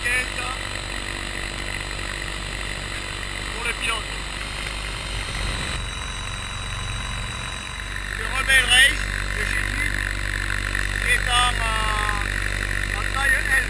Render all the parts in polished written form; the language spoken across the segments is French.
siège pour le pilote. Le Rebel Race de chez lui est en taille L.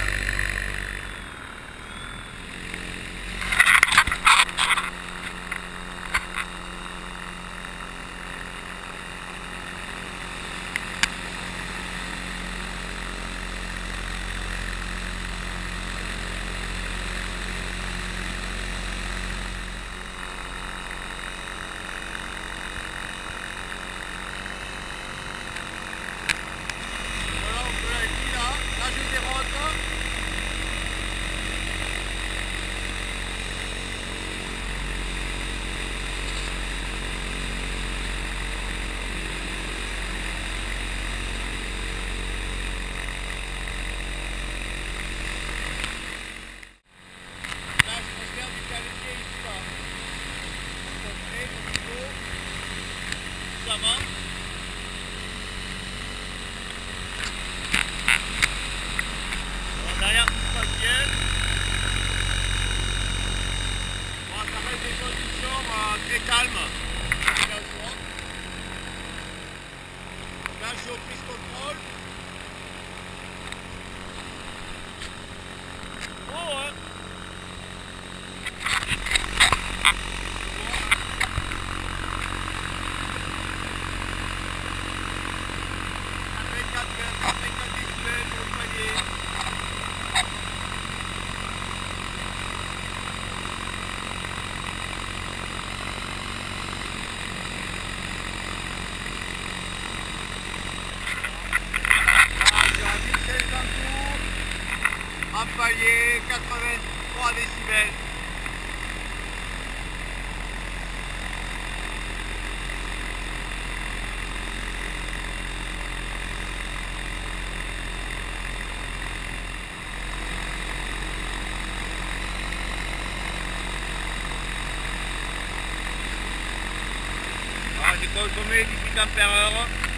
Ça va. Derrière tout se passe bien. Bon, ça reste des conditions très calmes. Là je suis au prise contrôle. Oh ouais. Palier 83 décibels. J'ai consommé 18 ampères/heure.